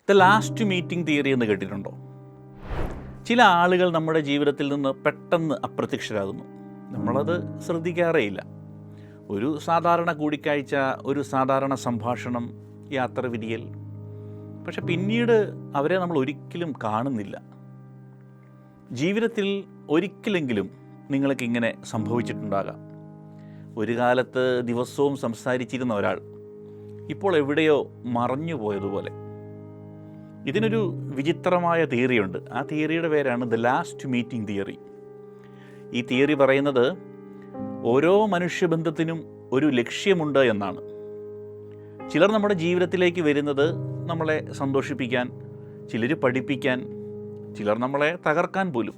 The last meeting theory എന്ന് കേട്ടിട്ടുണ്ടോ? ചില ആളുകൾ നമ്മുടെ ജീവിതത്തിൽ നിന്ന് പെട്ടെന്ന് അപ്രത്യക്ഷരാകുന്നു. നമ്മളത് ശ്രദ്ധിക്കാറേയില്ല. ഒരു സാധാരണ കൂടിക്കാഴ്ച, ഒരു സാധാരണ സംഭാഷണം, യാത്ര വിരിയൽ. പക്ഷെ പിന്നീട് അവരെ നമ്മൾ ഒരിക്കലും കാണുന്നില്ല. ജീവിതത്തിൽ ഒരിക്കലെങ്കിലും നിങ്ങൾക്ക് ഇങ്ങനെ സംഭവിച്ചിട്ടുണ്ടാകാം. ഒരു കാലത്ത് ദിവസവും സംസാരിച്ചിരുന്ന ഒരാൾ ഇപ്പോൾ എവിടെയോ മറഞ്ഞു പോയതുപോലെ. ഇതിനൊരു വിചിത്രമായ തിയറിയുണ്ട്. ആ തിയറിയുടെ പേരാണ് ദ ലാസ്റ്റ് മീറ്റിംഗ് തിയറി. ഈ തിയറി പറയുന്നത് ഓരോ മനുഷ്യബന്ധത്തിനും ഒരു ലക്ഷ്യമുണ്ട് എന്നാണ്. ചിലർ നമ്മുടെ ജീവിതത്തിലേക്ക് വരുന്നത് നമ്മളെ സന്തോഷിപ്പിക്കാൻ, ചിലർ പഠിപ്പിക്കാൻ, ചിലർ നമ്മളെ തകർക്കാൻ പോലും.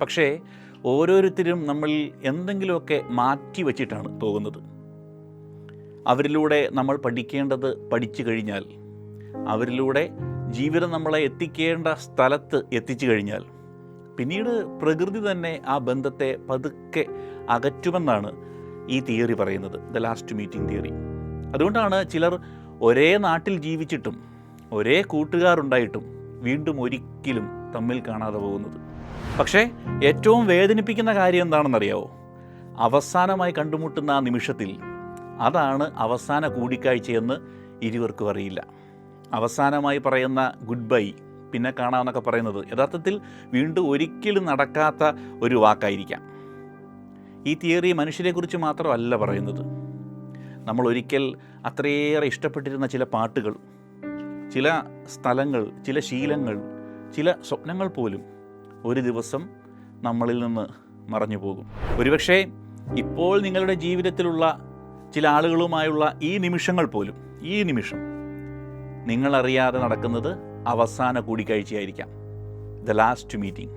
പക്ഷേ ഓരോരുത്തരും നമ്മൾ എന്തെങ്കിലുമൊക്കെ മാറ്റി വച്ചിട്ടാണ് പോകുന്നത്. അവരിലൂടെ നമ്മൾ പഠിക്കേണ്ടത് പഠിച്ചു കഴിഞ്ഞാൽ, അവരിലൂടെ ജീവിതം നമ്മളെ എത്തിക്കേണ്ട സ്ഥലത്ത് എത്തിച്ചു കഴിഞ്ഞാൽ, പിന്നീട് പ്രകൃതി തന്നെ ആ ബന്ധത്തെ പതുക്കെ അകറ്റുമെന്നാണ് ഈ തിയറി പറയുന്നത്, ദ ലാസ്റ്റ് മീറ്റിംഗ് തിയറി. അതുകൊണ്ടാണ് ചിലർ ഒരേ നാട്ടിൽ ജീവിച്ചിട്ടും ഒരേ കൂട്ടുകാരുണ്ടായിട്ടും വീണ്ടും ഒരിക്കലും തമ്മിൽ കാണാതെ പോകുന്നത്. പക്ഷേ ഏറ്റവും വേദനിപ്പിക്കുന്ന കാര്യം എന്താണെന്നറിയാവോ? അവസാനമായി കണ്ടുമുട്ടുന്ന ആ നിമിഷത്തിൽ അതാണ് അവസാന കൂടിക്കാഴ്ചയെന്ന് ഇരുവർക്കും അറിയില്ല. അവസാനമായി പറയുന്ന ഗുഡ് ബൈ, പിന്നെ കാണാമെന്നൊക്കെ പറയുന്നത് യഥാർത്ഥത്തിൽ വീണ്ടും ഒരിക്കലും നടക്കാത്ത ഒരു വാക്കായിരിക്കാം. ഈ തിയറി മനുഷ്യരെക്കുറിച്ച് മാത്രമല്ല പറയുന്നത്. നമ്മൾ ഒരിക്കൽ അത്രയേറെ ഇഷ്ടപ്പെട്ടിരുന്ന ചില പാട്ടുകൾ, ചില സ്ഥലങ്ങൾ, ചില ശീലങ്ങൾ, ചില സ്വപ്നങ്ങൾ പോലും ഒരു ദിവസം നമ്മളിൽ നിന്ന് മറഞ്ഞു പോകും. ഒരുപക്ഷെ ഇപ്പോൾ നിങ്ങളുടെ ജീവിതത്തിലുള്ള ചില ആളുകളുമായുള്ള ഈ നിമിഷങ്ങൾ പോലും, ഈ നിമിഷം നിങ്ങളറിയാതെ നടക്കുന്നത് അവസാന കൂടിക്കാഴ്ചയായിരിക്കാം, ദ ലാസ്റ്റ് മീറ്റിംഗ്.